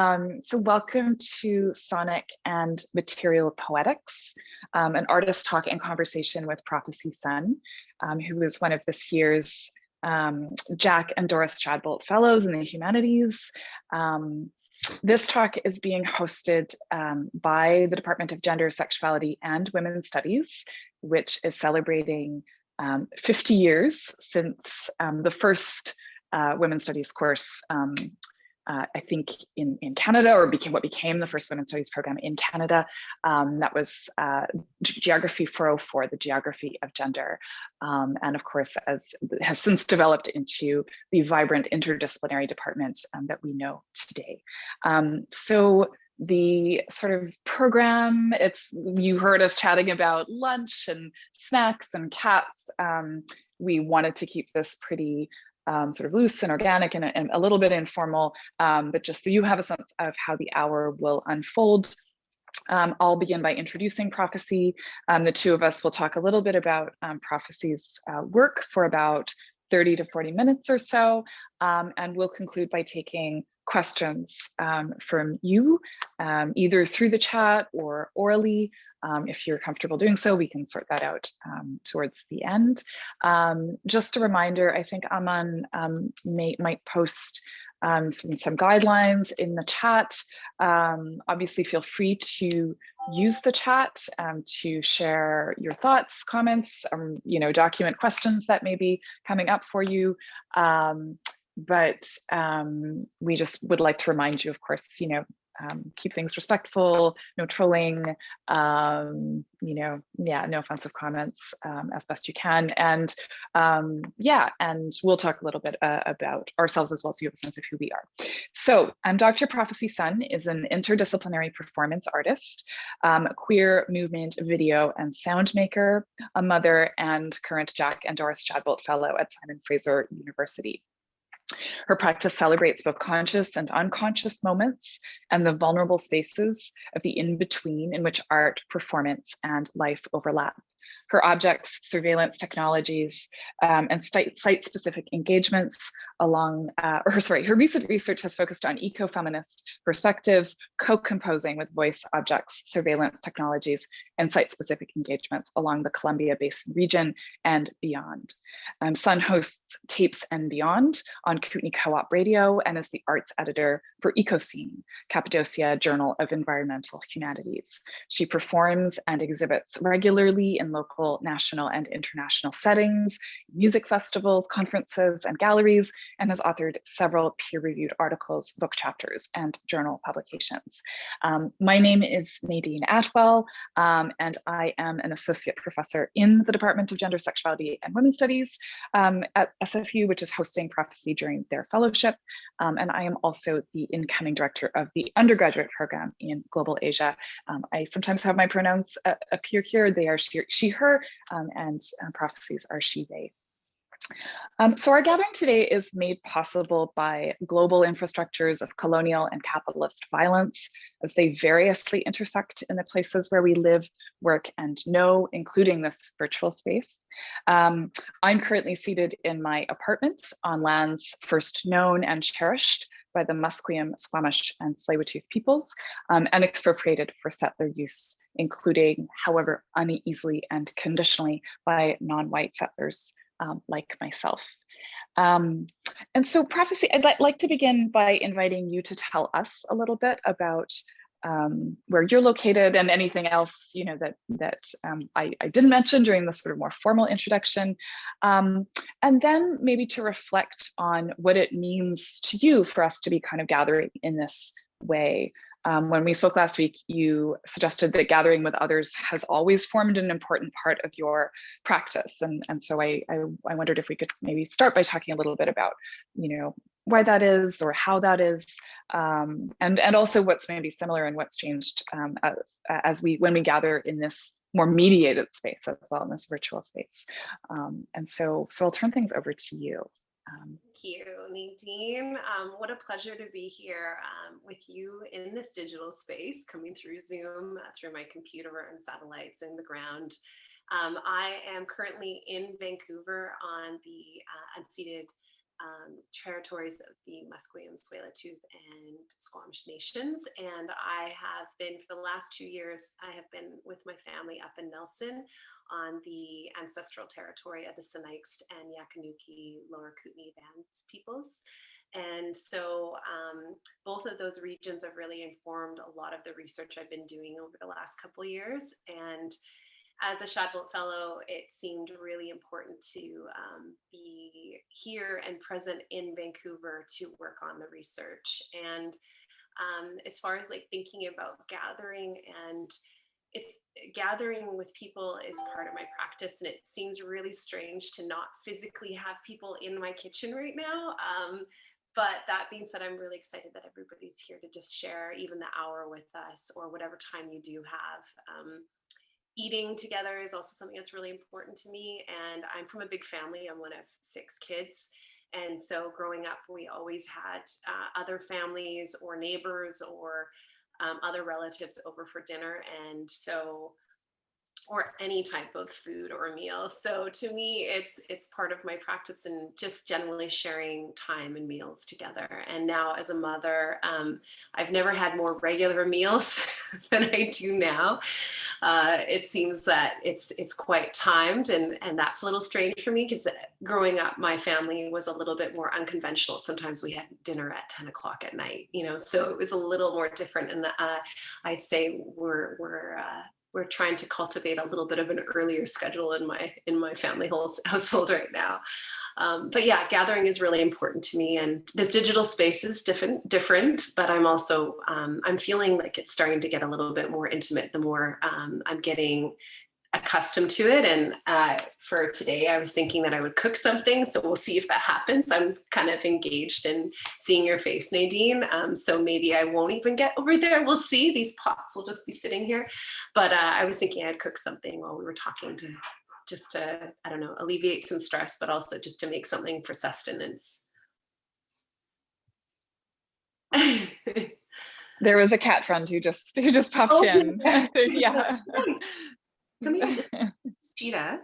So welcome to Sonic and Material Poetics, an artist talk and conversation with prOphecy Sun, who is one of this year's Jack and Doris Chadbolt Fellows in the Humanities. This talk is being hosted by the Department of Gender, Sexuality, and Women's Studies, which is celebrating 50 years since the first Women's Studies course I think in Canada, or what became the first Women's Studies program in Canada. That was Geography 404, the Geography of Gender. And of course, has since developed into the vibrant interdisciplinary department that we know today. So the sort of program, you heard us chatting about lunch and snacks and cats. We wanted to keep this pretty sort of loose and organic and a little bit informal, but just so you have a sense of how the hour will unfold. I'll begin by introducing prOphecy. The two of us will talk a little bit about prOphecy's work for about 30 to 40 minutes or so, and we'll conclude by taking questions from you, either through the chat or orally. If you're comfortable doing so, we can sort that out towards the end. Just a reminder, I think Aman might post some guidelines in the chat. Obviously, feel free to use the chat to share your thoughts, comments, document questions that may be coming up for you. But we just would like to remind you, of course, keep things respectful, no trolling, no offensive comments as best you can. And and we'll talk a little bit about ourselves as well, so you have a sense of who we are. So Dr. prOphecy Sun is an interdisciplinary performance artist, queer movement, video, and sound maker, a mother, and current Jack and Doris Chadbolt Fellow at Simon Fraser University. Her practice celebrates both conscious and unconscious moments and the vulnerable spaces of the in-between in which art, performance, and life overlap. Her objects, surveillance technologies, and site-specific engagements her recent research has focused on ecofeminist perspectives, co-composing with voice objects, surveillance technologies, and site-specific engagements along the Columbia Basin region and beyond. Sun hosts Tapes and Beyond on Kootenai Co-op Radio and is the arts editor for Ecoscene, Cappadocia Journal of Environmental Humanities. She performs and exhibits regularly in local, national, and international settings, music festivals, conferences, and galleries, and has authored several peer-reviewed articles, book chapters, and journal publications. My name is Nadine Atwell, and I am an associate professor in the Department of Gender, Sexuality, and Women's Studies at SFU, which is hosting prOphecy during their fellowship. And I am also the incoming director of the undergraduate program in Global Asia. I sometimes have my pronouns appear here. They are she, her, and prOphecies are she, they. So our gathering today is made possible by global infrastructures of colonial and capitalist violence as they variously intersect in the places where we live, work, and know, including this virtual space. I'm currently seated in my apartment on lands first known and cherished by the Musqueam, Squamish, and Tsleil-Waututh peoples, and expropriated for settler use, including, however uneasily and conditionally, by non-white settlers like myself. And so prOphecy, I'd like to begin by inviting you to tell us a little bit about where you're located and anything else that I didn't mention during the sort of more formal introduction, and then maybe to reflect on what it means to you for us to be kind of gathering in this way. When we spoke last week, you suggested that gathering with others has always formed an important part of your practice. And so I wondered if we could maybe start by talking a little bit about, why that is or how that is, and also what's maybe similar and what's changed when we gather in this more mediated space as well, in this virtual space. And so I'll turn things over to you. Thank you, Nadine. What a pleasure to be here with you in this digital space, coming through Zoom, through my computer and satellites in the ground. I am currently in Vancouver on the unceded territories of the Musqueam, Tsleil-Waututh, and Squamish nations. And I have been, for the last 2 years, I have been with my family up in Nelson on the ancestral territory of the Sinixt and Yakanuki Lower Kootenai Band peoples. And so both of those regions have really informed a lot of the research I've been doing over the last couple of years. And as a Shadbolt Fellow, it seemed really important to be here and present in Vancouver to work on the research. And as far as like thinking about gathering, and it's gathering with people is part of my practice, and it seems really strange to not physically have people in my kitchen right now. But that being said, I'm really excited that everybody's here to just share even the hour with us, or whatever time you do have. Eating together is also something that's really important to me. And I'm from a big family. I'm one of 6 kids. And so growing up, we always had other families or neighbors or other relatives over for dinner. And so, or any type of food or meal. So to me, it's part of my practice, and just generally sharing time and meals together. And now as a mother, I've never had more regular meals than I do now. It seems that it's quite timed, and that's a little strange for me, because growing up, my family was a little bit more unconventional. Sometimes we had dinner at 10 o'clock at night, so it was a little more different. And I'd say we're trying to cultivate a little bit of an earlier schedule in my family household right now. But yeah, gathering is really important to me, and this digital space is different, but I'm also, I'm feeling like it's starting to get a little bit more intimate the more I'm getting accustomed to it. And for today, I was thinking that I would cook something, so we'll see if that happens. I'm kind of engaged in seeing your face, Nadine, so maybe I won't even get over there. We'll see. These pots will just be sitting here. But I was thinking I'd cook something while we were talking, just to, I don't know, alleviate some stress, but also just to make something for sustenance. There was a cat friend who just popped in. Yeah. Come here, this is Cheetah.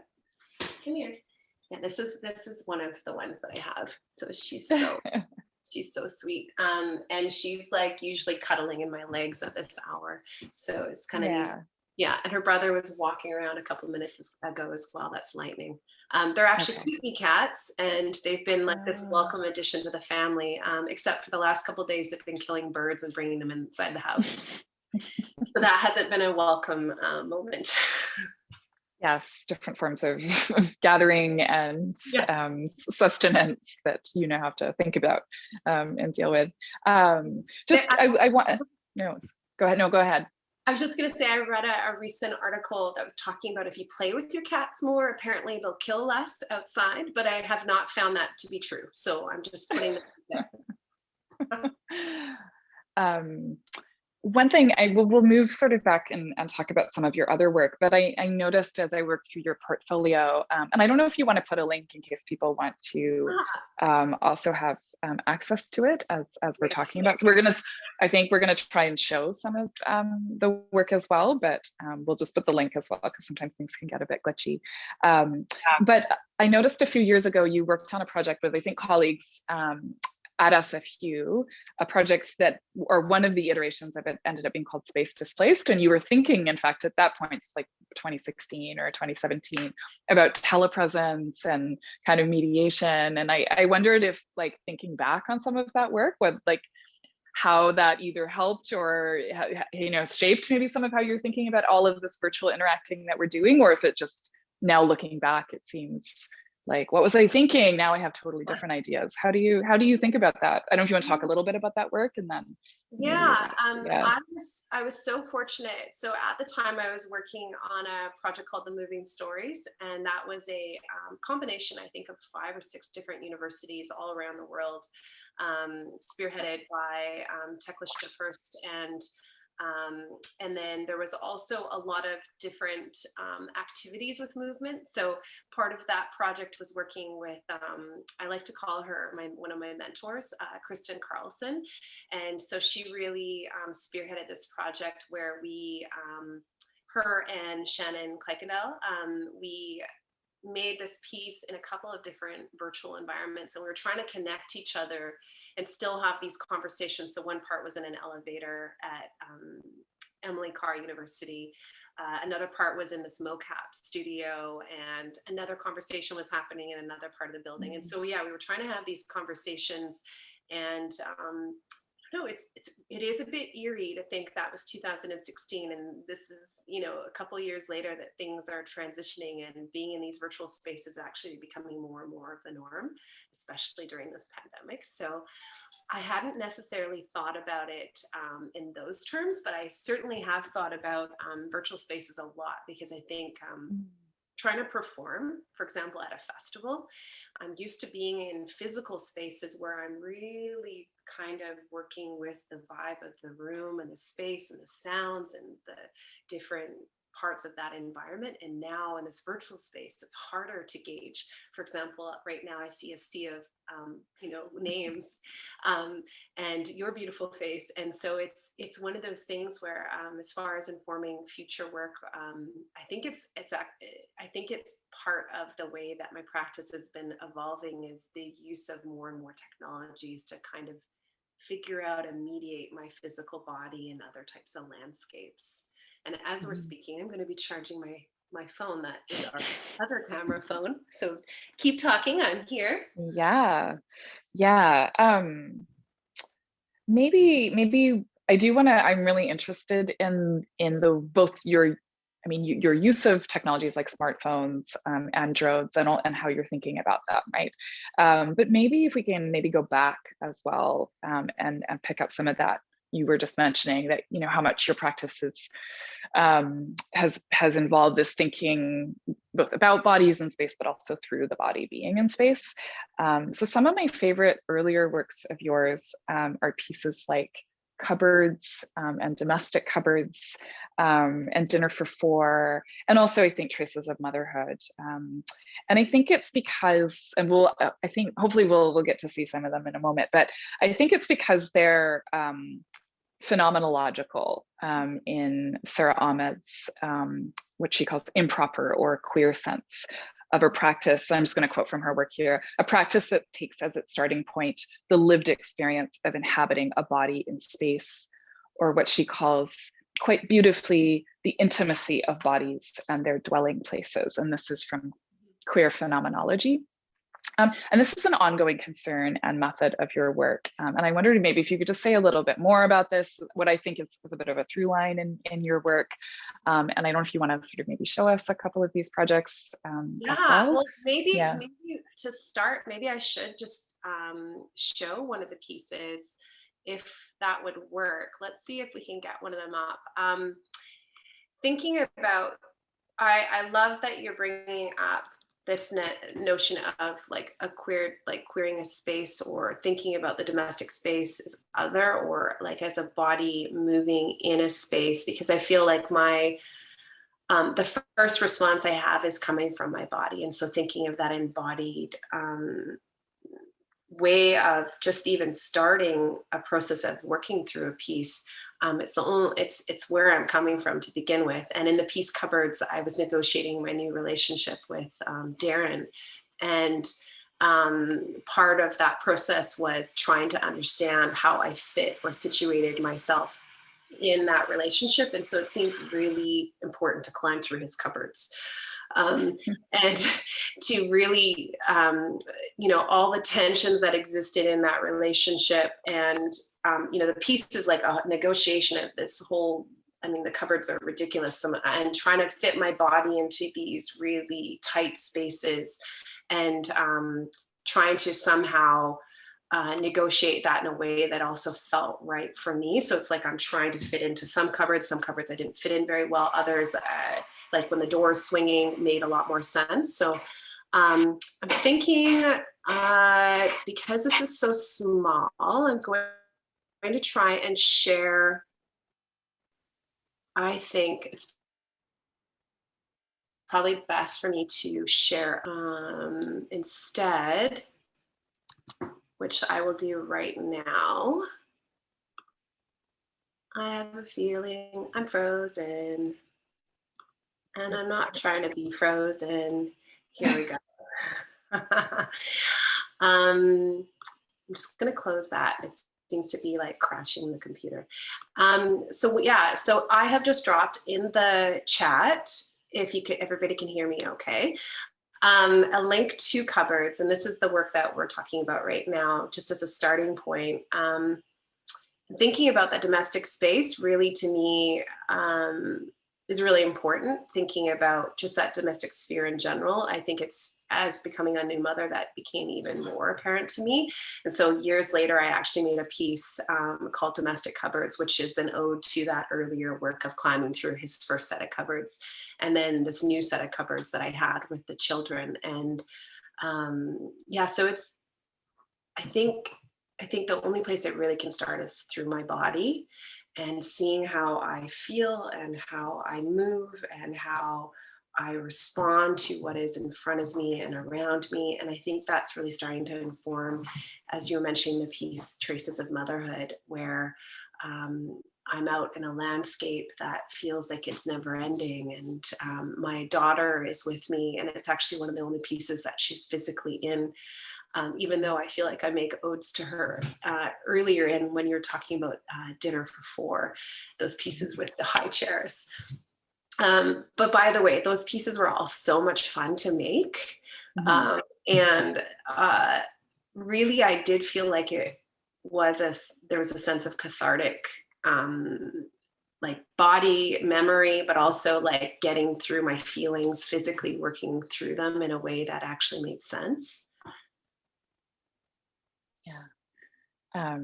Come here. Yeah, this is one of the ones that I have. So she's so sweet. And she's like usually cuddling in my legs at this hour. So it's kind of easy. Yeah, and her brother was walking around a couple of minutes ago as well. That's Lightning. They're actually Kootenai cats, and they've been like this welcome addition to the family, except for the last couple of days they've been killing birds and bringing them inside the house. So that hasn't been a welcome moment. Yes, different forms of gathering and sustenance that have to think about and deal with. I want, no, go ahead. No, go ahead. I was just going to say, I read a recent article that was talking about if you play with your cats more, apparently they'll kill less outside, but I have not found that to be true. So I'm just putting that there. One thing, we'll move sort of back and talk about some of your other work, but I noticed as I worked through your portfolio, and I don't know if you want to put a link in case people want to also have access to it as we're talking about. So I think we're gonna try and show some of the work as well, but we'll just put the link as well, because sometimes things can get a bit glitchy. But I noticed a few years ago you worked on a project with, I think, colleagues at SFU, a project that, or one of the iterations of it ended up being called Space Displaced. And you were thinking, in fact, at that point, it's like 2016 or 2017, about telepresence and kind of mediation. And I wondered if, like, thinking back on some of that work, how that either helped or, shaped maybe some of how you're thinking about all of this virtual interacting that we're doing, or if it just, now looking back, it seems like, what was I thinking? Now I have totally different ideas. How do you think about that? I don't know if you want to talk a little bit about that work, and then. I was so fortunate. So at the time I was working on a project called The Moving Stories, and that was a combination, I think, of 5 or 6 different universities all around the world, spearheaded by Tekla first, and then there was also a lot of different activities with movement. So part of that project was working with, I like to call her one of my mentors, Kristen Carlson. And so she really spearheaded this project where we, her and Shannon Kleikendel, we made this piece in a couple of different virtual environments, and we were trying to connect each other and still have these conversations. So one part was in an elevator at Emily Carr University. Another part was in this mocap studio, and another conversation was happening in another part of the building. And so, yeah, we were trying to have these conversations, and no, it is a bit eerie to think that was 2016, and this is, you know, a couple of years later that things are transitioning, and being in these virtual spaces actually becoming more and more of the norm, especially during this pandemic. So I hadn't necessarily thought about it in those terms, but I certainly have thought about virtual spaces a lot, because I think trying to perform, for example, at a festival, I'm used to being in physical spaces where I'm really kind of working with the vibe of the room and the space and the sounds and the different parts of that environment. And now in this virtual space, it's harder to gauge. For example, right now I see a sea of names, and your beautiful face. And so it's one of those things where, as far as informing future work, I think it's part of the way that my practice has been evolving, is the use of more and more technologies to kind of figure out and mediate my physical body and other types of landscapes. And as we're speaking, I'm going to be charging my phone. That is our other camera phone. So keep talking. I'm here. Yeah. Maybe I do want to. I'm really interested in both your, I mean, your use of technologies like smartphones, Androids, and how you're thinking about that, right? But maybe if we can maybe go back as well, and pick up some of that you were just mentioning, that, you know, how much your practice has involved this thinking both about bodies in space, but also through the body being in space. So some of my favorite earlier works of yours are pieces like Cupboards, and Domestic Cupboards, and Dinner for Four, and also I think Traces of Motherhood. And I think it's because, and I think hopefully we'll get to see some of them in a moment, but I think it's because they're phenomenological, in Sarah Ahmed's, what she calls improper or queer sense of her practice. I'm just going to quote from her work here: a practice that takes as its starting point the lived experience of inhabiting a body in space, or what she calls quite beautifully the intimacy of bodies and their dwelling places. And this is from Queer Phenomenology. And this is an ongoing concern and method of your work. And I wondered maybe if you could just say a little bit more about this, what I think is a bit of a through line in your work. And I don't know if you want to sort of maybe show us a couple of these projects as well. Well, maybe to start, maybe I should just show one of the pieces, if that would work. Let's see if we can get one of them up. Thinking about, I love that you're bringing up this notion of like queering a space, or thinking about the domestic space as other, or like as a body moving in a space, because I feel like my the first response I have is coming from my body. And so thinking of that embodied way of just even starting a process of working through a piece, it's where I'm coming from to begin with. And in the piece Cupboards, I was negotiating my new relationship with Darren, and part of that process was trying to understand how I fit or situated myself in that relationship. And so it seemed really important to climb through his cupboards, and to really, all the tensions that existed in that relationship. And, the piece is like a negotiation of this whole, the cupboards are ridiculous. And trying to fit my body into these really tight spaces, and trying to somehow negotiate that in a way that also felt right for me. So it's like I'm trying to fit into some cupboards I didn't fit in very well. Others, like when the doors swinging, made a lot more sense. So I'm thinking, because this is so small, I'm going to try and share. I think it's probably best for me to share instead, which I will do right now. I have a feeling I'm frozen, and I'm not trying to be frozen Here we go. I'm just going to close that. It seems to be like crashing the computer. So yeah, so I have just dropped in the chat, if you could, everybody can hear me okay, a link to cupboards. And this is the work that we're talking about right now, just as a starting point. Thinking about that domestic space really, to me, is really important. Thinking about just that domestic sphere in general. I think it's, as becoming a new mother, that became even more apparent to me. And so years later, I actually made a piece called Domestic Cupboards, which is an ode to that earlier work of climbing through his first set of cupboards, and then this new set of cupboards that I had with the children. And yeah, so it's, I think the only place it really can start is through my body, and seeing how I feel and how I move and how I respond to what is in front of me and around me. And I think that's really starting to inform, as you were mentioning, the piece Traces of Motherhood, where I'm out in a landscape that feels like it's never ending. And my daughter is with me, and it's actually one of the only pieces that she's physically in. Even though I feel like I make odes to her earlier in, when you're talking about Dinner for Four, those pieces with the high chairs. But by the way, those pieces were all so much fun to make. Mm-hmm. And really, I did feel like it was there was a sense of cathartic, like body memory, but also like getting through my feelings, physically working through them in a way that actually made sense. Yeah.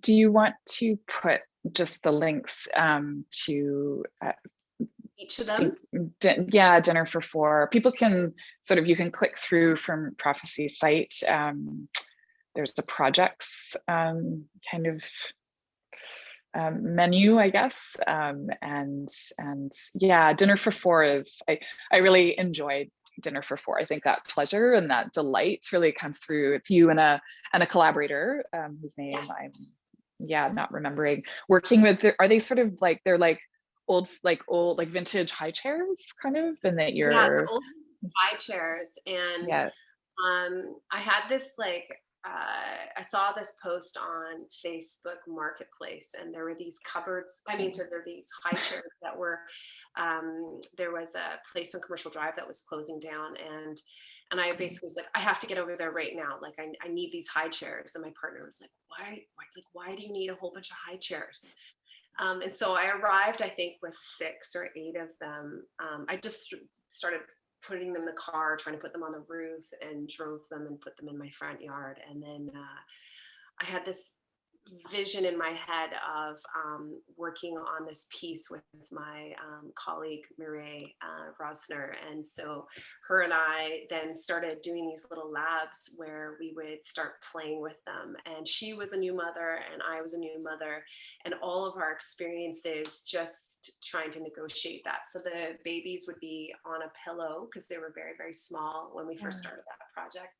Do you want to put just the links to each of them? Yeah, Dinner for Four. People can sort of, you can click through from prOphecy's site. There's a projects kind of menu, I guess. And yeah, Dinner for Four is, I really enjoyed Dinner for Four. I think that pleasure and that delight really comes through. It's you and a collaborator whose name I'm not remembering. Working with, are they sort of like, they're like old like vintage high chairs kind of, and that you're old high chairs. And yeah. I had this like I saw this post on Facebook Marketplace, and there were these cupboards. I mean, so there were these high chairs that were, there was a place on Commercial Drive that was closing down, and I basically was like, I have to get over there right now. Like, I need these high chairs. And my partner was like, why do you need a whole bunch of high chairs? And so I arrived, I think, with 6 or 8 of them. I just started putting them in the car, trying to put them on the roof, and drove them and put them in my front yard. And then I had this vision in my head of working on this piece with my colleague Mireille Rosner. And so her and I then started doing these little labs where we would start playing with them. And she was a new mother and I was a new mother, and all of our experiences just trying to negotiate that. So the babies would be on a pillow because they were very, very small when we first started that project.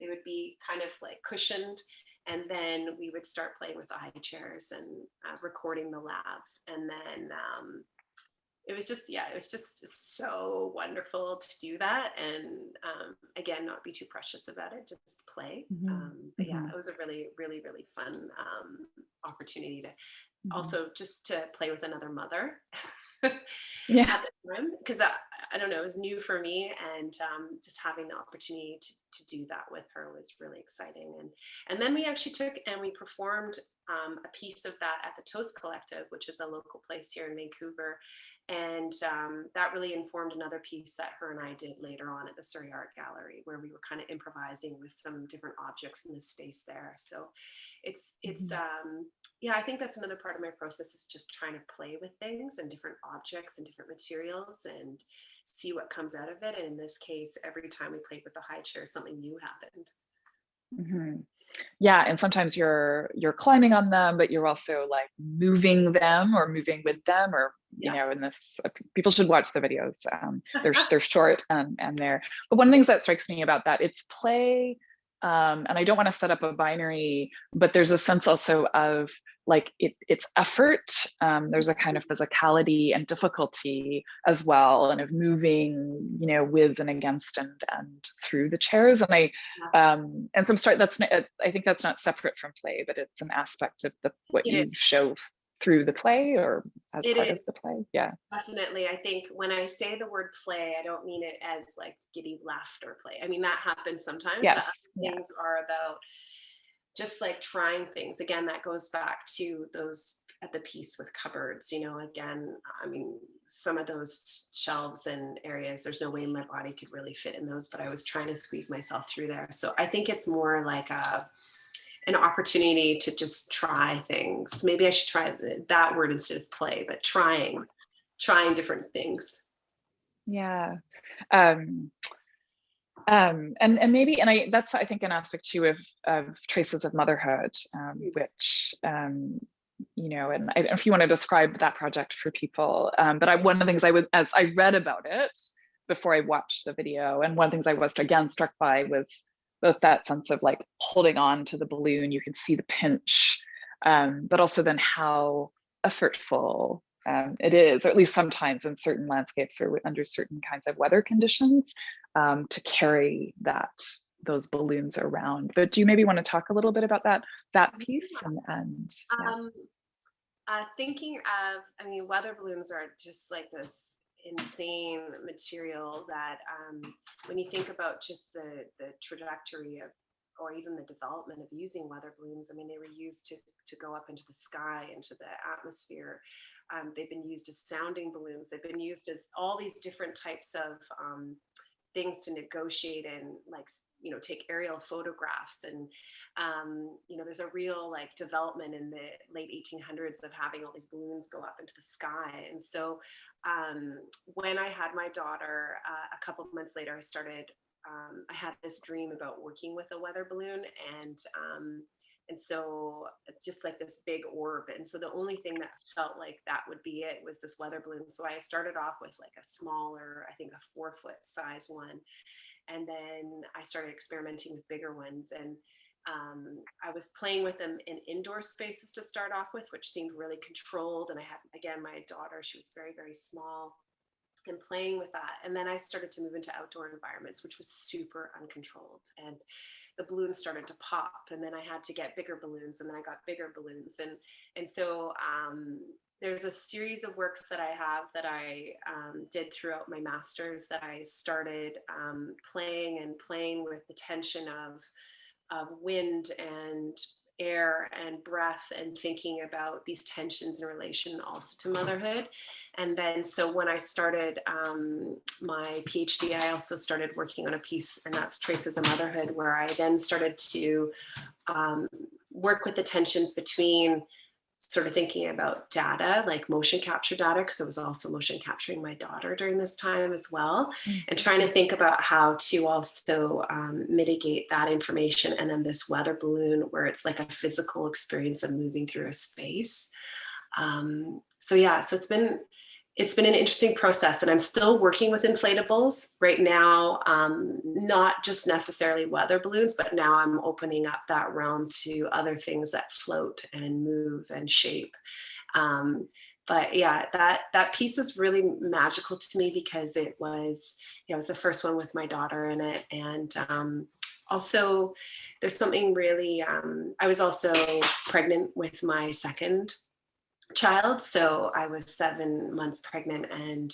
They would be kind of like cushioned. And then we would start playing with the high chairs and recording the labs. And then it was just so wonderful to do that. And again, not be too precious about it, just play. But yeah, it was a really, really, really fun opportunity to also just to play with another mother. Yeah. At the time, because I don't know, it was new for me, and just having the opportunity to do that with her was really exciting. And then we actually took and we performed a piece of that at the Toast Collective, which is a local place here in Vancouver, and that really informed another piece that her and I did later on at the Surrey Art Gallery, where we were kind of improvising with some different objects in the space there. So it's yeah, I think that's another part of my process, is just trying to play with things and different objects and different materials and see what comes out of it. And in this case, every time we played with the high chair, something new happened. Yeah, and sometimes you're climbing on them, but you're also like moving them or moving with them, or you know, in this, people should watch the videos. They're short and they're, but one of the things that strikes me about that, it's play and I don't want to set up a binary, but there's a sense also of like it's effort. There's a kind of physicality and difficulty as well, and of moving, you know, with and against and through the chairs. And and so I'm sorry, that's not, I think that's not separate from play, but it's an aspect of what you show through the play or as part of the play. Yeah. Definitely. I think when I say the word play, I don't mean it as like giddy laughter play. I mean, that happens sometimes, but Yes. other things are about just like trying things. Again, that goes back to those at the piece with cupboards, you know, again, I mean, some of those shelves and areas, there's no way my body could really fit in those, but I was trying to squeeze myself through there. So I think it's more like an opportunity to just try things. Maybe I should try that word instead of play, but trying different things. Yeah. And maybe, and that's, I think, an aspect too of Traces of Motherhood, which, you know, and I don't know if you want to describe that project for people, but one of the things as I read about it before I watched the video, and one of the things I was again struck by was both that sense of like holding on to the balloon, you can see the pinch, but also then how effortful it is, or at least sometimes in certain landscapes or under certain kinds of weather conditions, to carry those balloons around. But do you maybe want to talk a little bit about that piece? Thinking of, I mean, weather balloons are just like this insane material that when you think about just the trajectory of, or even the development of using weather balloons, I mean, they were used to go up into the sky, into the atmosphere. They've been used as sounding balloons. They've been used as all these different types of things to negotiate and, like, you know, take aerial photographs. And you know, there's a real like development in the late 1800s of having all these balloons go up into the sky. And so when I had my daughter, a couple of months later, I had this dream about working with a weather balloon, and so just like this big orb. And so the only thing that felt like that would be it was this weather balloon. So I started off with like a smaller, I think a 4-foot size one. And then I started experimenting with bigger ones. And I was playing with them in indoor spaces to start off with, which seemed really controlled. And I had, again, my daughter, she was very, very small, and playing with that. And then I started to move into outdoor environments, which was super uncontrolled. And the balloons started to pop, and then I had to get bigger balloons, and then I got bigger balloons. And so there's a series of works that I have that I did throughout my master's that I started playing with the tension of wind and air and breath, and thinking about these tensions in relation also to motherhood. And then so when I started my PhD, I also started working on a piece, and that's Traces of Motherhood, where I then started to work with the tensions between sort of thinking about data, like motion capture data, because I was also motion capturing my daughter during this time as well, and trying to think about how to also mitigate that information. And then this weather balloon, where it's like a physical experience of moving through a space. So it's been an interesting process, and I'm still working with inflatables right now, not just necessarily weather balloons, but now I'm opening up that realm to other things that float and move and shape. But yeah, that piece is really magical to me because it was the first one with my daughter in it. And also there's something really, I was also pregnant with my second child, so I was 7 months pregnant. And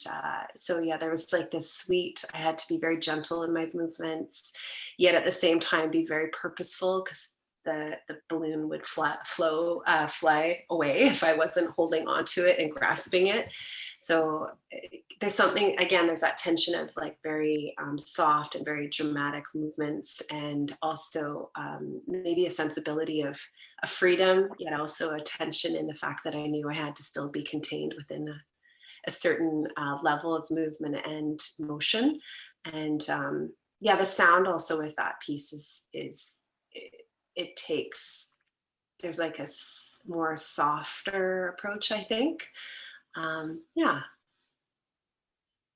so yeah, there was like this sweet, I had to be very gentle in my movements, yet at the same time be very purposeful, because the balloon would fly away if I wasn't holding onto it and grasping it. So there's something, again, there's that tension of like very soft and very dramatic movements, and also maybe a sensibility of a freedom, yet also a tension in the fact that I knew I had to still be contained within a certain level of movement and motion. And yeah, the sound also with that piece is it takes, there's like a more softer approach, I think. Yeah.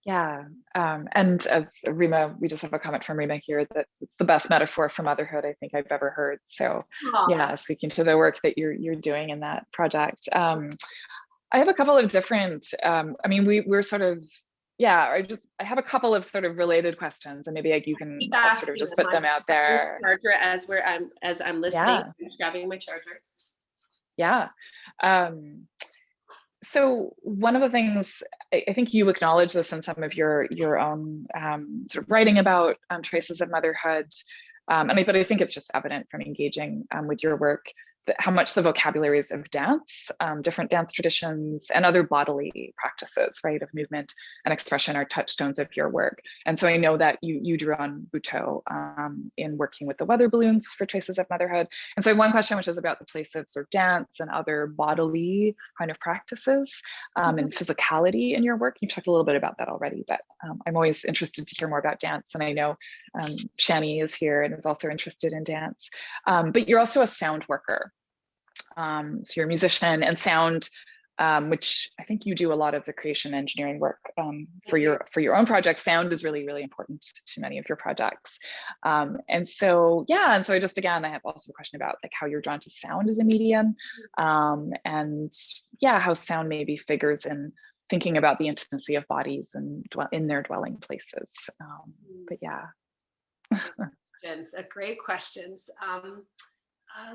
Yeah. And Rima, we just have a comment from Rima here that it's the best metaphor for motherhood I think I've ever heard. So Aw. yeah, speaking to the work that you're doing in that project. I have a couple of different, I mean, we're sort of, yeah, I have a couple of sort of related questions, and maybe like you can Keep sort of asking just them. put them I'm out grabbing there. my charger as I'm listening. Yeah, I'm just grabbing my charger. yeah. So one of the things I think you acknowledge this in some of your own sort of writing about traces of motherhood, but I think it's just evident from engaging with your work that how much the vocabularies of dance, different dance traditions, and other bodily practices, right, of movement and expression are touchstones of your work. And so I know that you drew on Butoh in working with the weather balloons for traces of motherhood. And so I have one question, which is about the place of sort of dance and other bodily kind of practices and physicality in your work. You've talked a little bit about that already, but I'm always interested to hear more about dance. And I know Shani is here and is also interested in dance. But you're also a sound worker. So you're a musician and sound, which I think you do a lot of the creation engineering work for your own project. Sound is really, really important to many of your projects. And so, yeah, and so I have also a question about like how you're drawn to sound as a medium, and yeah, how sound maybe figures in thinking about the intimacy of bodies and in their dwelling places. But yeah. Great questions.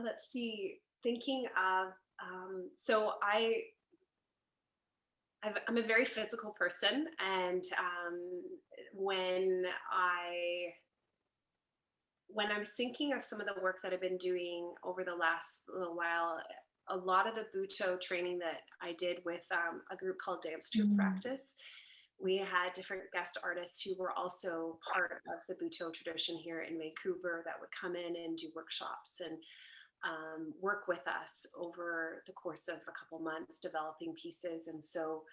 Let's see. Thinking of so I'm a very physical person, and when I'm thinking of some of the work that I've been doing over the last little while, a lot of the Butoh training that I did with a group called Dance Troupe Practice, we had different guest artists who were also part of the Butoh tradition here in Vancouver that would come in and do workshops and work with us over the course of a couple months developing pieces. And so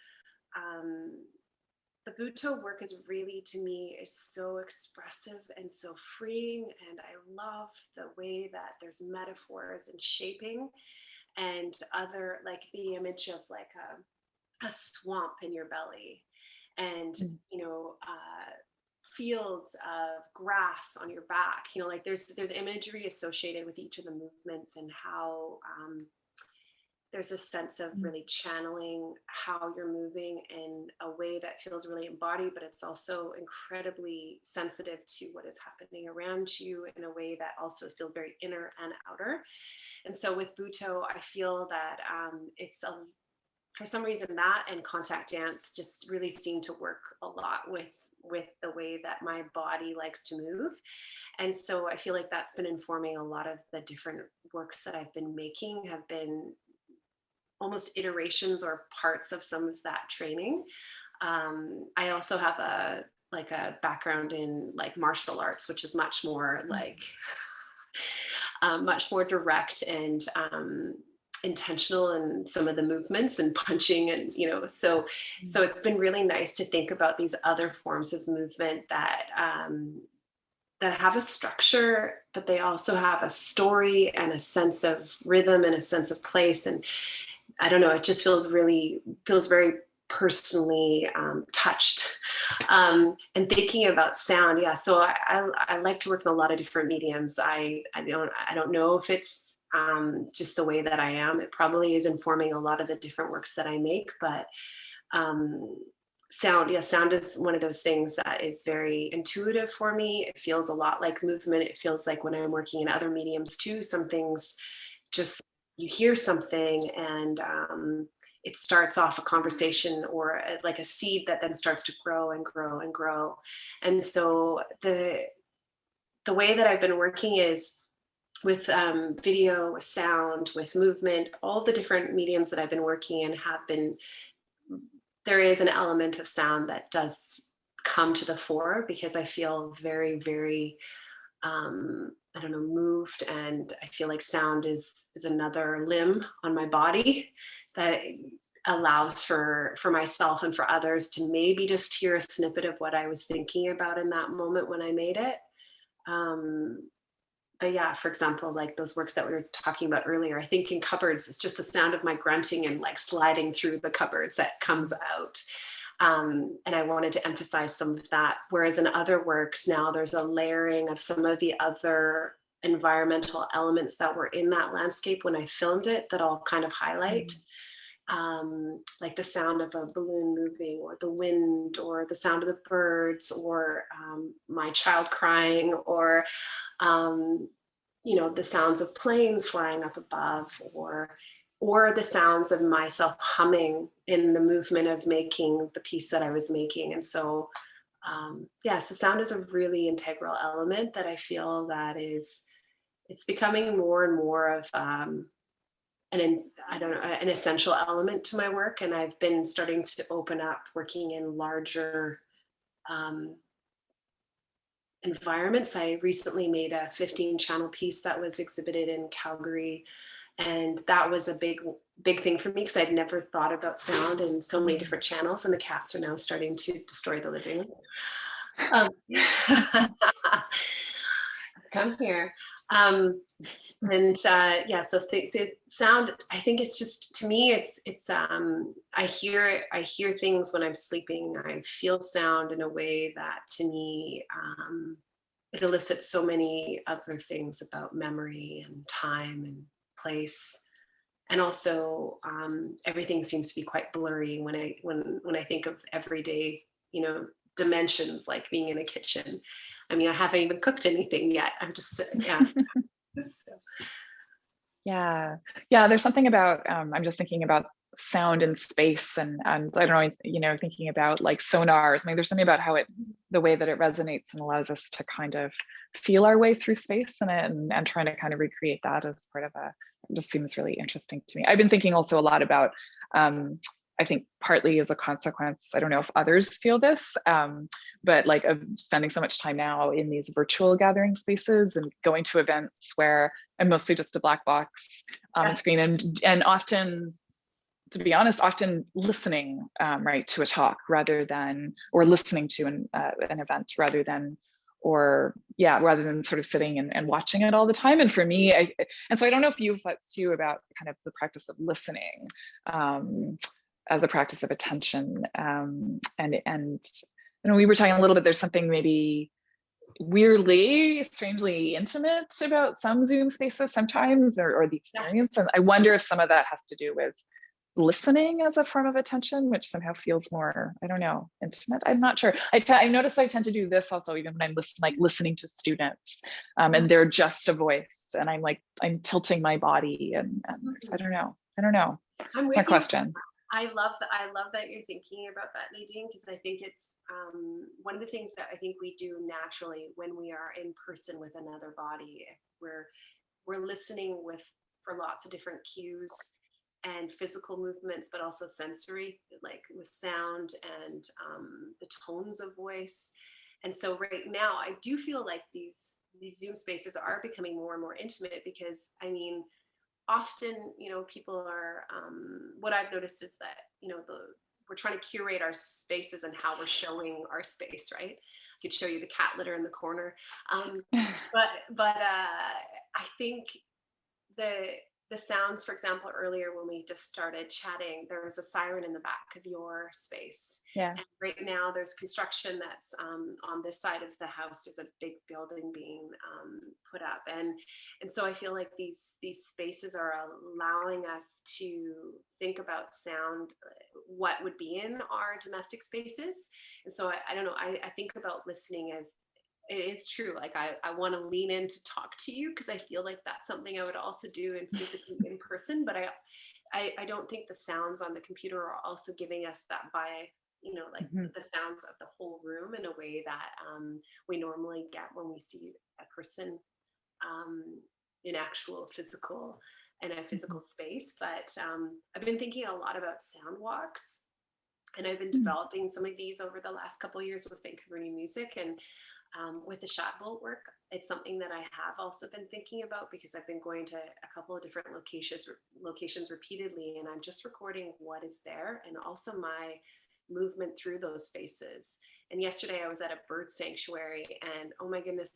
the Butoh work is really, to me, is so expressive and so freeing, and I love the way that there's metaphors and shaping and other, like the image of like a swamp in your belly, and fields of grass on your back, like there's imagery associated with each of the movements, and how there's a sense of really channeling how you're moving in a way that feels really embodied, but it's also incredibly sensitive to what is happening around you in a way that also feels very inner and outer. And so with Butoh, I feel that for some reason, that and contact dance just really seem to work a lot with the way that my body likes to move. And so I feel like that's been informing a lot of the different works that I've been making, have been almost iterations or parts of some of that training. I also have a background in like martial arts, which is much more like much more direct and intentional in some of the movements and punching, and so it's been really nice to think about these other forms of movement that have a structure, but they also have a story and a sense of rhythm and a sense of place. And I don't know, it just feels very personally touched. And thinking about sound, yeah. So I like to work in a lot of different mediums. I don't know if it's just the way that I am. It probably is informing a lot of the different works that I make, but sound is one of those things that is very intuitive for me. It feels a lot like movement. It feels like when I'm working in other mediums too, some things just, you hear something and it starts off a conversation or like a seed that then starts to grow and grow and grow. And so the way that I've been working is with video, with sound, with movement, all the different mediums that I've been working in there is an element of sound that does come to the fore, because I feel very, very I don't know, moved, and I feel like sound is another limb on my body that allows for myself and for others to maybe just hear a snippet of what I was thinking about in that moment when I made it. But yeah, for example, like those works that we were talking about earlier, I think in cupboards, it's just the sound of my grunting and like sliding through the cupboards that comes out. And I wanted to emphasize some of that. Whereas in other works now, there's a layering of some of the other environmental elements that were in that landscape when I filmed it that I'll kind of highlight. Like the sound of a balloon moving, or the wind, or the sound of the birds, or my child crying, or the sounds of planes flying up above, or the sounds of myself humming in the movement of making the piece that I was making. And so, so sound is a really integral element that I feel that it's becoming more and more of an essential element to my work. And I've been starting to open up working in larger environments. I recently made a 15-channel piece that was exhibited in Calgary. And that was a big thing for me because I'd never thought about sound in so many different channels, and the cats are now starting to destroy the living room. Come here. So sound, I think it's just, to me, it's I hear things when I'm sleeping. I feel sound in a way that, to me, it elicits so many other things about memory and time and place. And also, everything seems to be quite blurry when I think of everyday, dimensions, like being in a kitchen. I mean, I haven't even cooked anything yet. I'm just, yeah. So. Yeah. There's something about, I'm just thinking about sound in space, and I don't know, thinking about like sonars. I mean, there's something about how the way that it resonates and allows us to kind of feel our way through space and trying to kind of recreate that as part of it just seems really interesting to me. I've been thinking also a lot about, I think partly as a consequence, I don't know if others feel this, but like of spending so much time now in these virtual gathering spaces and going to events where I'm mostly just a black box on screen, and often, to be honest, often listening right to a talk rather than, or listening to an event rather than sort of sitting and watching it all the time. And for me, and so I don't know if you've thought too about kind of the practice of listening as a practice of attention, and we were talking a little bit, there's something maybe weirdly, strangely intimate about some Zoom spaces sometimes, or the experience. And I wonder if some of that has to do with listening as a form of attention, which somehow feels more, I don't know, intimate. I'm not sure. I notice I tend to do this also, even when I'm listening to students, and they're just a voice, and I'm tilting my body, and I don't know. It's my question. I love that you're thinking about that, Nadine, because I think it's one of the things that I think we do naturally when we are in person with another body. We're listening for lots of different cues and physical movements, but also sensory, like with sound and the tones of voice. And so right now, I do feel like these Zoom spaces are becoming more and more intimate, because, I mean, often, people are, what I've noticed is that, we're trying to curate our spaces and how we're showing our space, right? I could show you the cat litter in the corner. But I think the sounds, for example, earlier when we just started chatting, there was a siren in the back of your space. Yeah. And right now there's construction that's on this side of the house. There's a big building being put up. And so I feel like these spaces are allowing us to think about sound, what would be in our domestic spaces. And so I don't know, I think about listening as, it is true. Like I want to lean in to talk to you, because I feel like that's something I would also do physically in person. But I don't think the sounds on the computer are also giving us that the sounds of the whole room in a way that we normally get when we see a person in actual physical space. But I've been thinking a lot about sound walks, and I've been developing some of these over the last couple of years with Vancouver New Music, and with the Shadbolt work, it's something that I have also been thinking about, because I've been going to a couple of different locations repeatedly, and I'm just recording what is there and also my movement through those spaces. And yesterday I was at a bird sanctuary, and oh my goodness,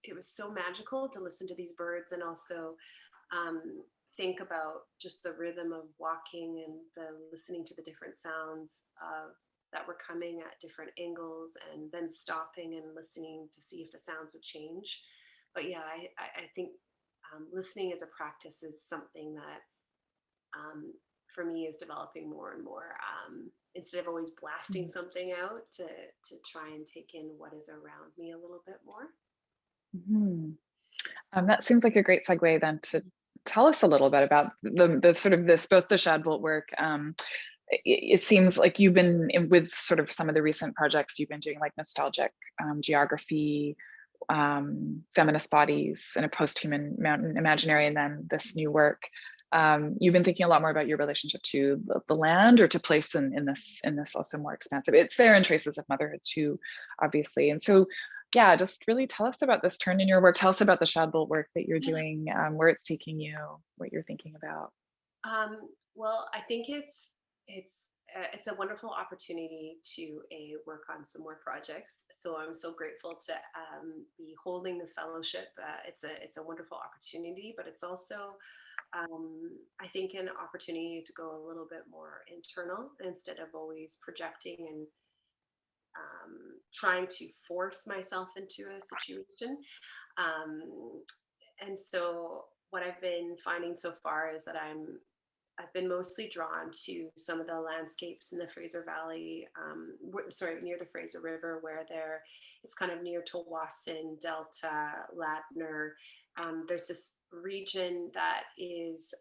it was so magical to listen to these birds, and also think about just the rhythm of walking and the listening to the different sounds of that were coming at different angles, and then stopping and listening to see if the sounds would change. But yeah, I think listening as a practice is something that for me is developing more and more. Instead of always blasting something out, to try and take in what is around me a little bit more. Mm-hmm. That seems like a great segue then to tell us a little bit about the sort of this, both the Shadbolt work. It seems like you've been with sort of some of the recent projects you've been doing, like nostalgic geography, feminist bodies in a post-human mountain imaginary, and then this new work. You've been thinking a lot more about your relationship to the land, or to place in this also more expansive. It's there in traces of motherhood too, obviously. And so, yeah, just really tell us about this turn in your work. Tell us about the Shadbolt work that you're doing, where it's taking you, what you're thinking about. Well, I think it's a wonderful opportunity to work on some more projects. So I'm so grateful to be holding this fellowship. It's a wonderful opportunity, but it's also I think an opportunity to go a little bit more internal instead of always projecting and trying to force myself into a situation. Um, and so what I've been finding so far is that I've been mostly drawn to some of the landscapes in the Fraser Valley, near the Fraser River, where it's kind of near to Wasson, Delta, Ladner. There's this region that is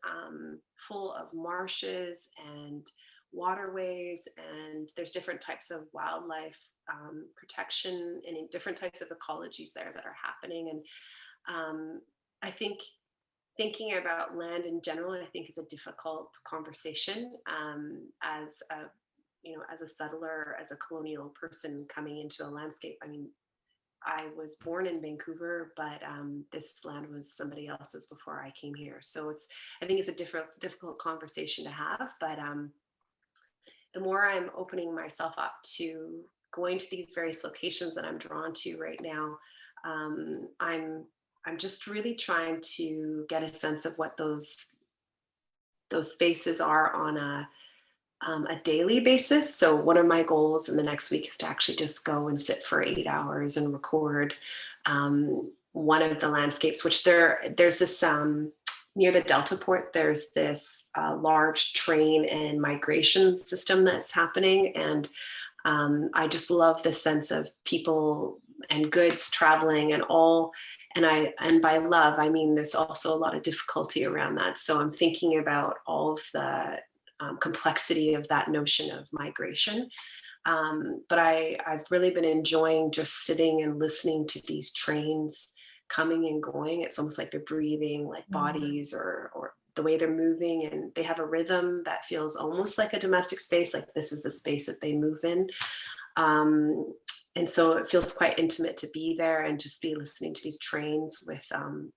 full of marshes and waterways, and there's different types of wildlife protection and different types of ecologies there that are happening. And I think thinking about land in general, I think, is a difficult conversation as a settler, as a colonial person coming into a landscape. I mean, I was born in Vancouver, but this land was somebody else's before I came here. So I think it's a difficult conversation to have. But the more I'm opening myself up to going to these various locations that I'm drawn to right now, I'm just really trying to get a sense of what those spaces are on a daily basis. So one of my goals in the next week is to actually just go and sit for 8 hours and record one of the landscapes, which there's this near the Delta port, there's this large train and migration system that's happening. And I just love the sense of people and goods traveling and all. And by love, I mean, there's also a lot of difficulty around that. So I'm thinking about all of the complexity of that notion of migration. But I've really been enjoying just sitting and listening to these trains coming and going. It's almost like they're breathing like bodies, or the way they're moving, and they have a rhythm that feels almost like a domestic space, like this is the space that they move in. And so it feels quite intimate to be there and just be listening to these trains with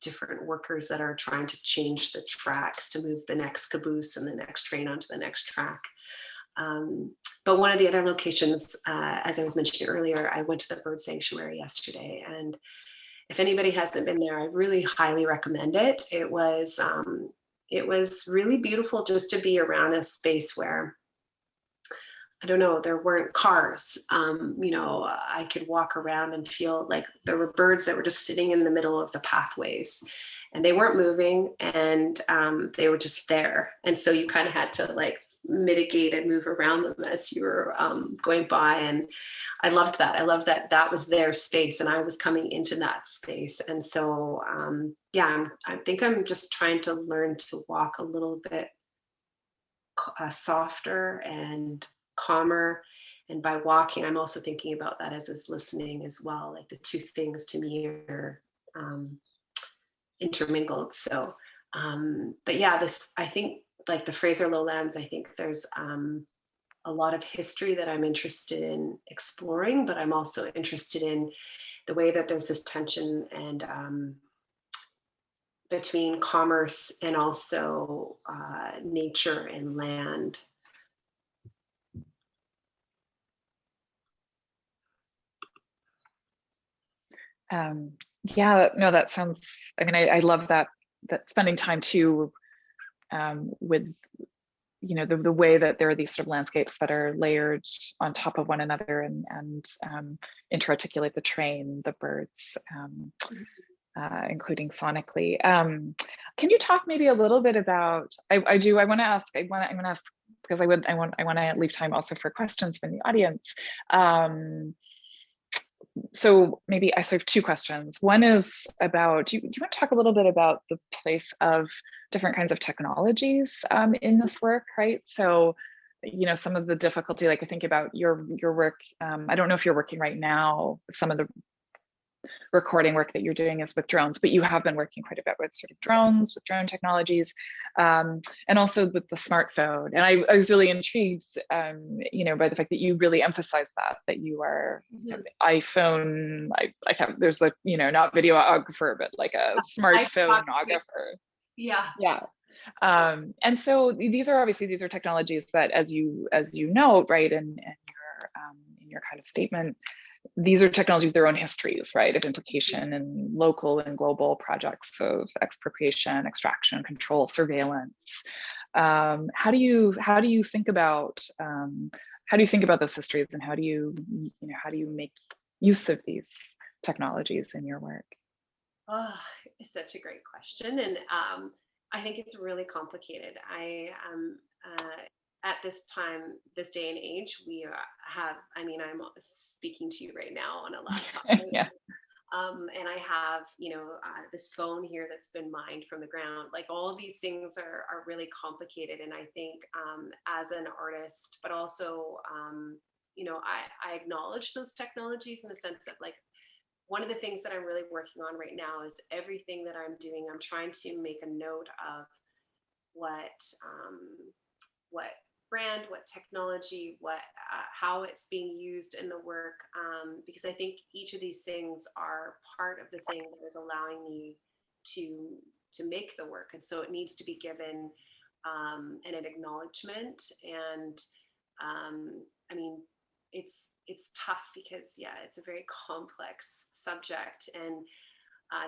different workers that are trying to change the tracks to move the next caboose and the next train onto the next track. But one of the other locations, as I was mentioning earlier, I went to the bird sanctuary yesterday, and if anybody hasn't been there, I really highly recommend it. It was really beautiful just to be around a space where, I don't know, there weren't cars. I could walk around and feel like there were birds that were just sitting in the middle of the pathways, and they weren't moving, and they were just there. And so you kind of had to like mitigate and move around them as you were going by. And I loved that. I loved that that was their space and I was coming into that space. And so, I think I'm just trying to learn to walk a little bit softer and calmer. And by walking, I'm also thinking about that as listening as well. Like the two things to me are intermingled. So, but yeah, I think like the Fraser Lowlands, I think there's a lot of history that I'm interested in exploring, but I'm also interested in the way that there's this tension and between commerce and also nature and land. That sounds, I mean, I love that spending time too with the way that there are these sort of landscapes that are layered on top of one another and interarticulate the train, the birds, including sonically. Can you talk maybe a little bit about? I want to ask because I want to leave time also for questions from the audience. So maybe I sort of two questions. One is about, do you want to talk a little bit about the place of different kinds of technologies in this work, right? So, some of the difficulty, like I think about your work, I don't know if you're working right now, some of the recording work that you're doing is with drones, but you have been working quite a bit with sort of drones, with drone technologies, and also with the smartphone. And I was really intrigued, by the fact that you really emphasize that you are iPhone, I have, there's like, not videographer, but like a smartphone-ographer. Yeah. Yeah. And so these are technologies that, as you note, right, in your kind of statement, these are technologies with their own histories, right, of implication in local and global projects of expropriation, extraction, control, surveillance. How do you think about those histories, and how do you make use of these technologies in your work? Oh, it's such a great question, and I think it's really complicated. I at this time, this day and age, we have. I mean, I'm speaking to you right now on a laptop. Right? Yeah. And I have, this phone here that's been mined from the ground. Like, all of these things are really complicated. And I think as an artist, but also, I acknowledge those technologies in the sense that, like, one of the things that I'm really working on right now is everything that I'm doing, I'm trying to make a note of what brand, what technology, how it's being used in the work, because I think each of these things are part of the thing that is allowing me to make the work, and so it needs to be given an acknowledgement. And I mean, it's tough because, yeah, it's a very complex subject, and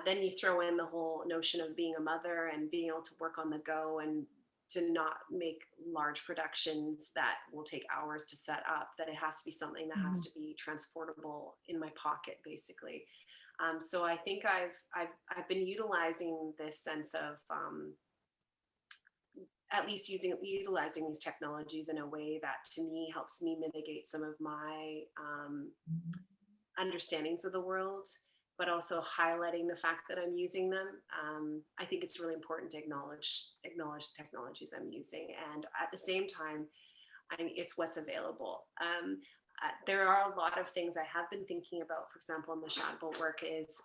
then you throw in the whole notion of being a mother and being able to work on the go and to not make large productions that will take hours to set up, that it has to be something that has to be transportable in my pocket, basically. So I think I've been utilizing this sense of at least utilizing these technologies in a way that, to me, helps me mitigate some of my understandings of the world, but also highlighting the fact that I'm using them. I think it's really important to acknowledge the technologies I'm using, and at the same time, it's what's available. There are a lot of things I have been thinking about. For example, in the Shadbolt work is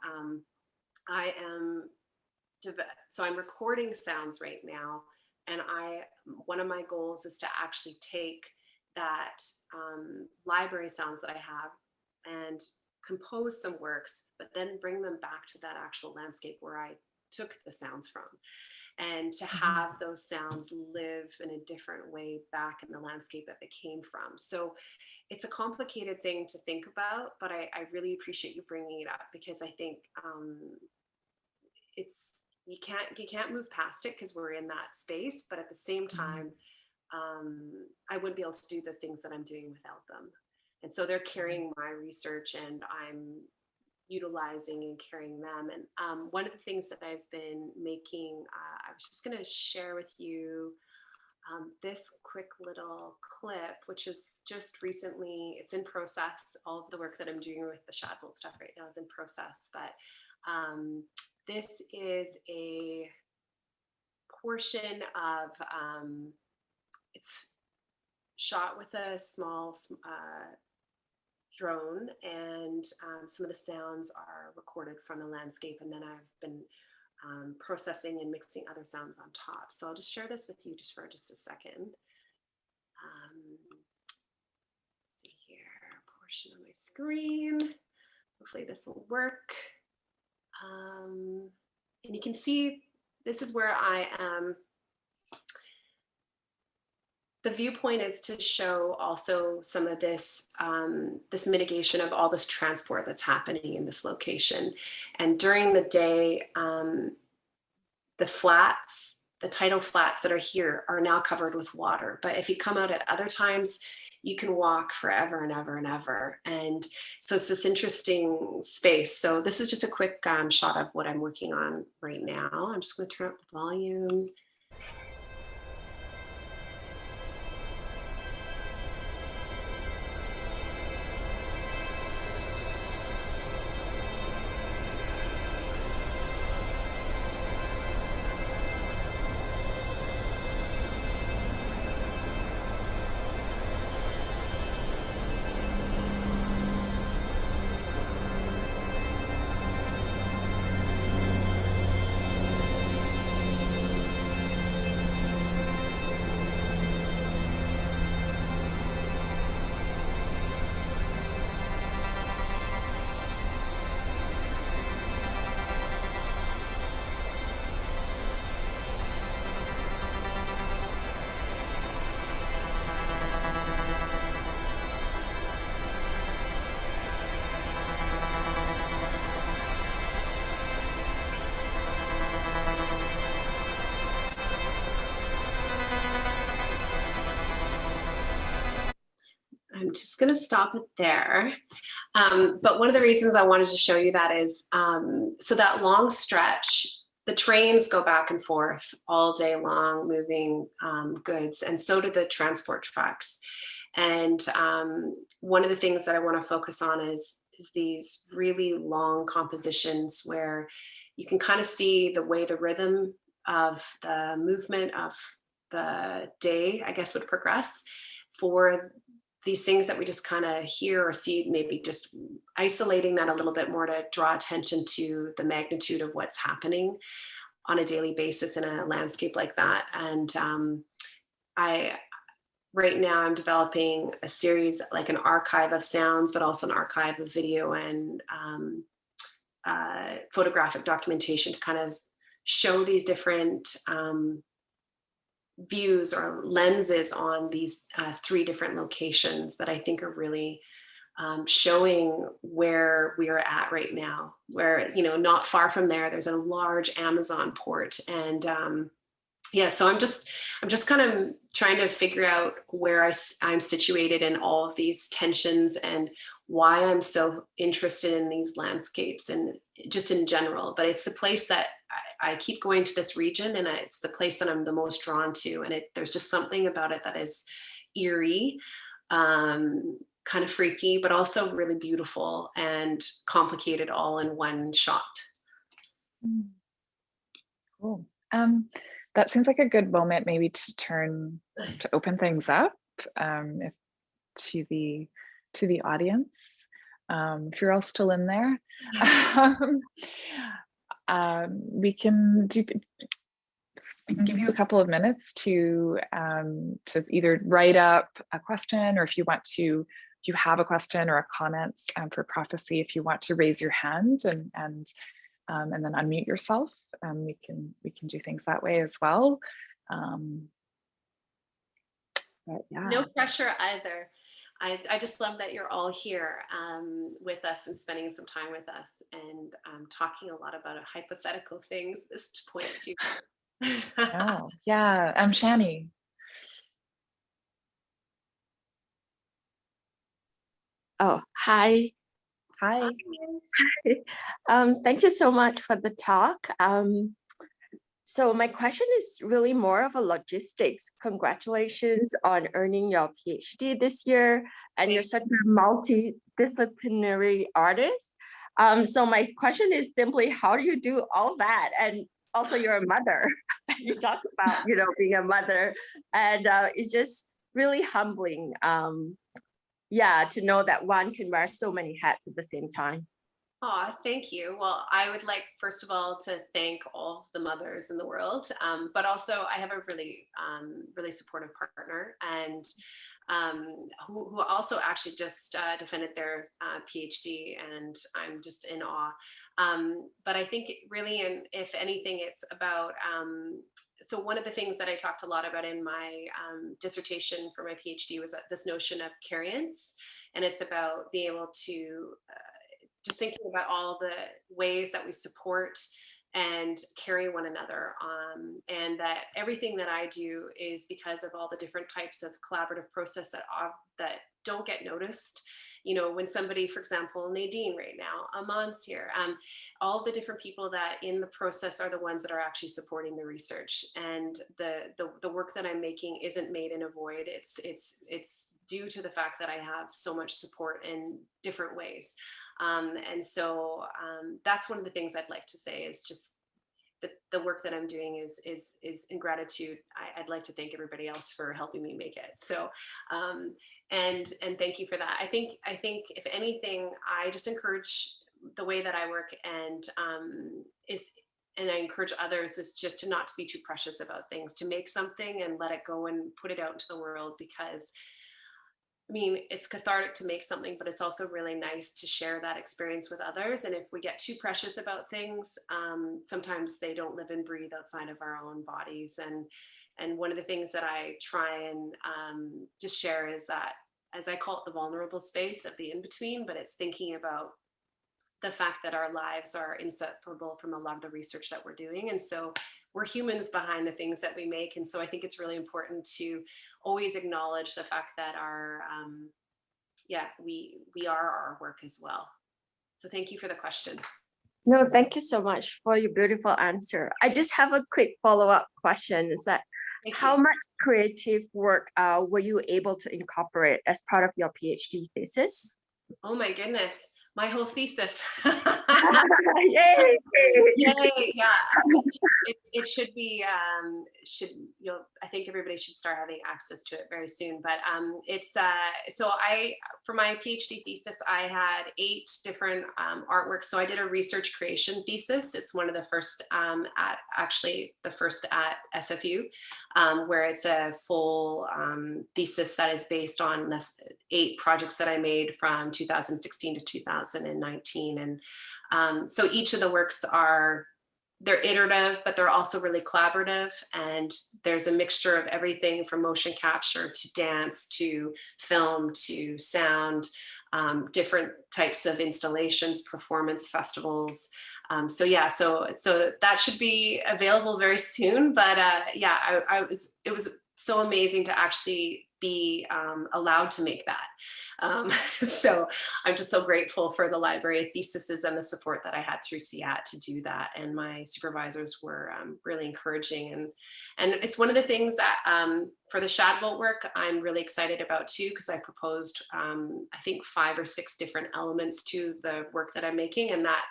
so I'm recording sounds right now, and one of my goals is to actually take that library sounds that I have and compose some works, but then bring them back to that actual landscape where I took the sounds from, and to have those sounds live in a different way back in the landscape that they came from. So it's a complicated thing to think about, but I really appreciate you bringing it up, because I think you can't move past it because we're in that space, but at the same time, I wouldn't be able to do the things that I'm doing without them. And so they're carrying my research, and I'm utilizing and carrying them. And one of the things that I've been making, I was just going to share with you this quick little clip, which is just recently, it's in process. All of the work that I'm doing with the Shadbolt stuff right now is in process, but this is a portion of, it's shot with a small drone, and some of the sounds are recorded from the landscape, and then I've been processing and mixing other sounds on top. So I'll just share this with you for just a second. Let's see here, a portion of my screen. Hopefully this will work. And you can see this is where I am. The viewpoint is to show also some of this this mitigation of all this transport that's happening in this location. And during the day, the flats the tidal flats that are here are now covered with water. But if you come out at other times, you can walk forever and ever and ever. And so it's this interesting space. So this is just a quick shot of what I'm working on right now. I'm just going to turn up the volume. I'm just going to stop it there. But one of the reasons I wanted to show you that is, so that long stretch, the trains go back and forth all day long, moving goods, and so do the transport trucks. And one of the things that I want to focus on is these really long compositions where you can kind of see the way the rhythm of the movement of the day, I guess, would progress for these things that we just kind of hear or see, maybe just isolating that a little bit more to draw attention to the magnitude of what's happening on a daily basis in a landscape like that. And right now I'm developing a series, like an archive of sounds, but also an archive of video and photographic documentation to kind of show these different views or lenses on these 3 different locations that I think are really showing where we are at right now, where, you know, not far from there's a large Amazon port. And yeah, so I'm just kind of trying to figure out where I'm situated in all of these tensions and why I'm so interested in these landscapes and just in general. But it's the place that I keep going to this region, and it's the place that I'm the most drawn to. And there's just something about it that is eerie, kind of freaky, but also really beautiful and complicated all in one shot. Cool. That seems like a good moment maybe to open things up to the audience. If you're all still in there, we can give you a couple of minutes to either write up a question, or if you have a question or a comment for prophecy, if you want to raise your hand and then unmute yourself, we can do things that way as well. But yeah. No pressure either. I just love that you're all here with us and spending some time with us and talking a lot about hypothetical things at this point too. Oh, yeah, I'm Shani. Oh, hi. Hi. Thank you so much for the talk. So my question is really more of a logistics. Congratulations on earning your PhD this year, and you're such a multidisciplinary artist. So my question is simply, how do you do all that? And also you're a mother. You talk about, being a mother, and it's just really humbling. To know that one can wear so many hats at the same time. Oh, thank you. Well, I would like, first of all, to thank all of the mothers in the world, but also I have a really, really supportive partner, and who also actually just defended their PhD, and I'm just in awe. But I think really, and if anything, it's about, so one of the things that I talked a lot about in my dissertation for my PhD was this notion of cariance, and it's about being able to just thinking about all the ways that we support and carry one another. And that everything that I do is because of all the different types of collaborative process that don't get noticed. You know, when somebody, for example, Nadine right now, Aman's here, all the different people that in the process are the ones that are actually supporting the research. And the work that I'm making isn't made in a void. It's due to the fact that I have so much support in different ways. And so that's one of the things I'd like to say is just the work that I'm doing is in gratitude. I'd like to thank everybody else for helping me make it. So, and thank you for that. I think if anything, I just encourage the way that I work and and I encourage others is just to be too precious about things, to make something and let it go and put it out into the world, because I mean, it's cathartic to make something, but it's also really nice to share that experience with others. And if we get too precious about things, sometimes they don't live and breathe outside of our own bodies. And one of the things that I try and just share is that, as I call it, the vulnerable space of the in-between, but it's thinking about the fact that our lives are inseparable from a lot of the research that we're doing. And so we're humans behind the things that we make. And so I think it's really important to always acknowledge the fact that we are our work as well. So thank you for the question. No, thank you so much for your beautiful answer. I just have a quick follow-up question. Is that how much creative work were you able to incorporate as part of your PhD thesis? Oh my goodness. My whole thesis. Yay! Yay! Yeah, it should be. I think everybody should start having access to it very soon. But it's so for my PhD thesis, I had 8 different artworks. So I did a research creation thesis. It's one of the first at SFU, where it's a full thesis that is based on 8 projects that I made from 2016 to 2019. And so each of the works they're iterative, but they're also really collaborative. And there's a mixture of everything from motion capture to dance to film to sound, different types of installations, performance festivals. So that should be available very soon. But it was so amazing to actually be allowed to make that. So I'm just so grateful for the library of theses and the support that I had through CIAT to do that. And my supervisors were really encouraging. And it's one of the things that for the Shadbolt work, I'm really excited about too, because I proposed, I think 5 or 6 different elements to the work that I'm making. And that,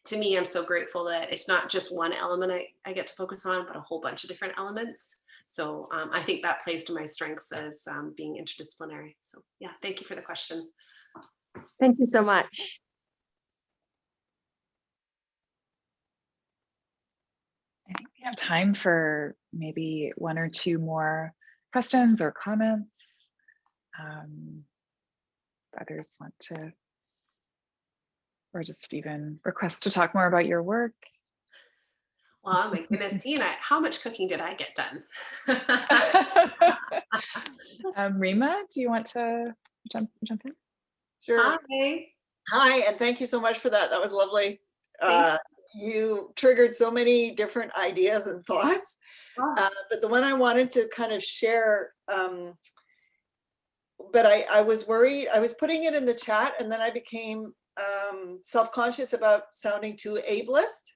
to me, I'm so grateful that it's not just one element I get to focus on, but a whole bunch of different elements. So I think that plays to my strengths as being interdisciplinary. So yeah, thank you for the question. Thank you so much. I think we have time for maybe 1 or 2 more questions or comments. Others want to, or just even request to talk more about your work. Well, oh my goodness, Tina, how much cooking did I get done? Rima, do you want to jump in? Sure. Hi, and thank you so much for that. That was lovely. Thanks. You triggered so many different ideas and thoughts, but the one I wanted to kind of share, but I was worried. I was putting it in the chat, and then I became self-conscious about sounding too ableist.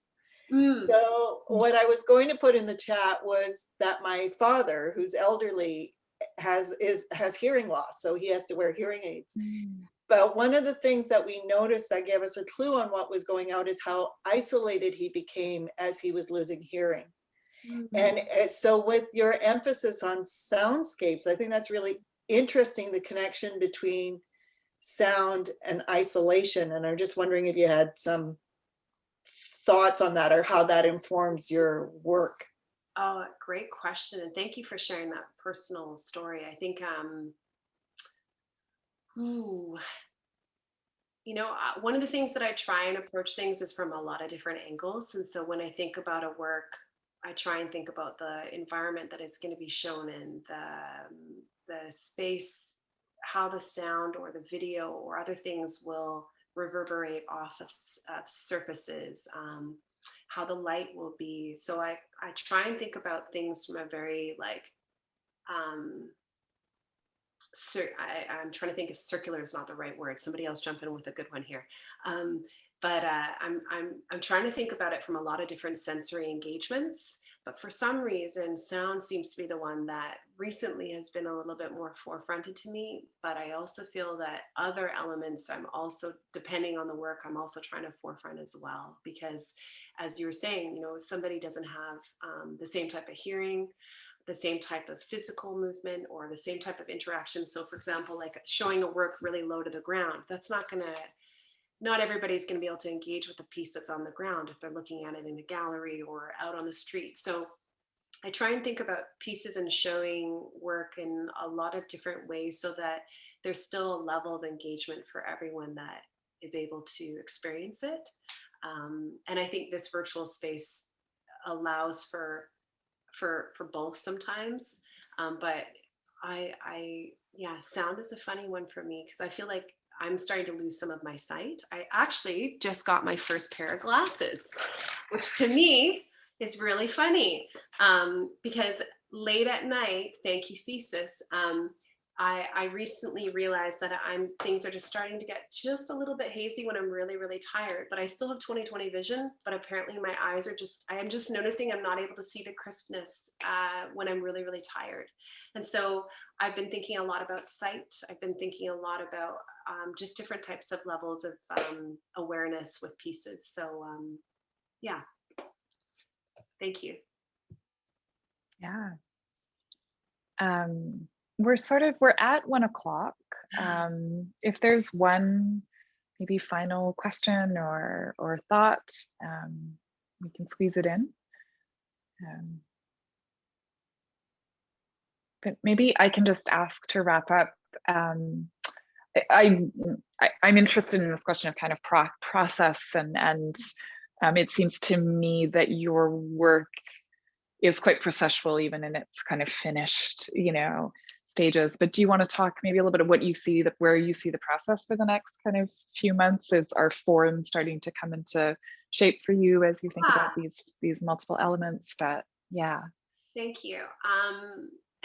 So what I was going to put in the chat was that my father, who's elderly, has hearing loss, so he has to wear hearing aids. But one of the things that we noticed that gave us a clue on what was going on is how isolated he became as he was losing hearing. And so with your emphasis on soundscapes, I think that's really interesting, the connection between sound and isolation. And I'm just wondering if you had some thoughts on that or how that informs your work. Oh, great question. And thank you for sharing that personal story. I think, one of the things that I try and approach things is from a lot of different angles. And so when I think about a work, I try and think about the environment that it's going to be shown in, the space, how the sound or the video or other things will reverberate off of surfaces. how the light will be. So I try and think about things from a very like, I'm trying to think if circular is not the right word. Somebody else jump in with a good one here. But I'm trying to think about it from a lot of different sensory engagements. But for some reason, sound seems to be the one that recently has been a little bit more forefronted to me. But I also feel that other elements, I'm also, depending on the work, I'm also trying to forefront as well. Because as you were saying, you know, if somebody doesn't have the same type of hearing, the same type of physical movement, or the same type of interaction. So for example, like showing a work really low to the ground, that's not everybody's going to be able to engage with the piece that's on the ground if they're looking at it in a gallery or out on the street. So I try and think about pieces and showing work in a lot of different ways so that there's still a level of engagement for everyone that is able to experience it. And I think this virtual space allows for both sometimes. But yeah, sound is a funny one for me because I feel like I'm starting to lose some of my sight. I actually just got my first pair of glasses, which to me is really funny because late at night, thank you, Thesis, I recently realized that things are just starting to get just a little bit hazy when I'm really, really tired, but I still have 20/20 vision, but apparently my eyes are I am just noticing I'm not able to see the crispness when I'm really, really tired. And so I've been thinking a lot about sight. I've been thinking a lot about just different types of levels of awareness with pieces. So yeah, thank you. Yeah. We're at 1 o'clock. If there's one maybe final question or thought, we can squeeze it in. But maybe I can just ask to wrap up. I'm interested in this question of kind of process, and it seems to me that your work is quite processual, even in its kind of finished, you know, stages. But do you want to talk maybe a little bit of what you see, where you see the process for the next kind of few months? Is our form starting to come into shape for you as you think about these multiple elements? But yeah. Thank you.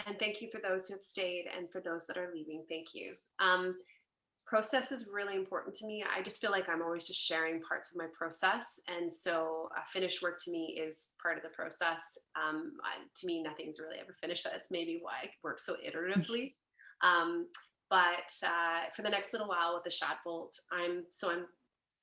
And thank you for those who have stayed and for those that are leaving. Thank you. Process is really important to me. I just feel like I'm always just sharing parts of my process. And so finished work to me is part of the process. To me, nothing's really ever finished. That's maybe why I work so iteratively. But for the next little while with the Shad Bolt, I'm,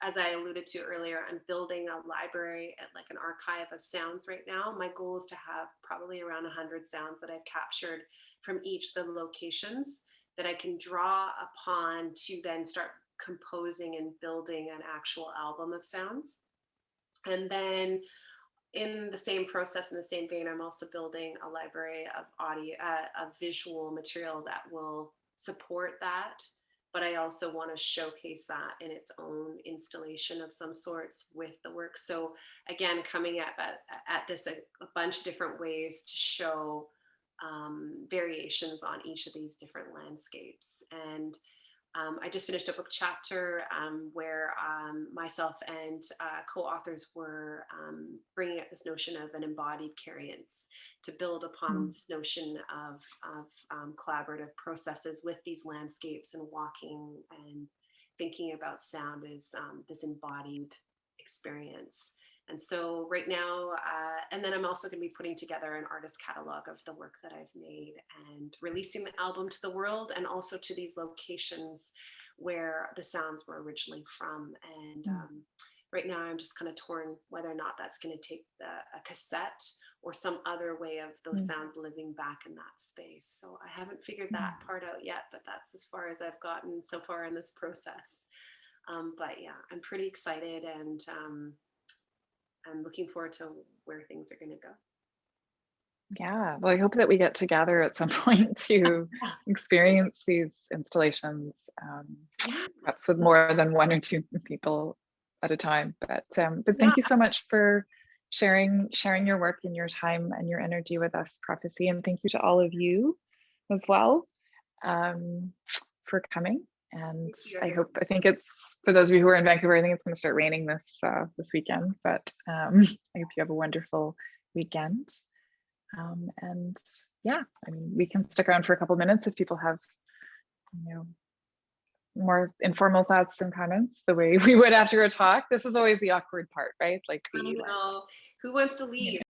as I alluded to earlier, I'm building a library at like an archive of sounds right now. My goal is to have probably around 100 sounds that I've captured from each of the locations that I can draw upon to then start composing and building an actual album of sounds. And then in the same process, in the same vein, I'm also building a library of audio, of visual material that will support that. But I also want to showcase that in its own installation of some sorts with the work. So again, coming at this a bunch of different ways to show variations on each of these different landscapes. And I just finished a book chapter where myself and co-authors were bringing up this notion of an embodied cariance to build upon this notion of collaborative processes with these landscapes, and walking and thinking about sound as this embodied experience. And so right now, and then I'm also going to be putting together an artist catalog of the work that I've made and releasing the album to the world, and also to these locations where the sounds were originally from. And right now I'm just kind of torn whether or not that's going to take a cassette or some other way of those sounds living back in that space. So I haven't figured that part out yet, but that's as far as I've gotten so far in this process. But yeah, I'm pretty excited, and I'm looking forward to where things are going to go. Yeah, well, I hope that we get together at some point to experience these installations, perhaps with more than 1 or 2 people at a time. But thank you so much for sharing your work and your time and your energy with us, prOphecy, and thank you to all of you as well for coming. And you, I think it's, for those of you who are in Vancouver, I think it's going to start raining this weekend, but I hope you have a wonderful weekend. And yeah, I mean, we can stick around for a couple minutes if people have, more informal thoughts and comments, the way we would after a talk. This is always the awkward part, right? Like I know. Who wants to leave?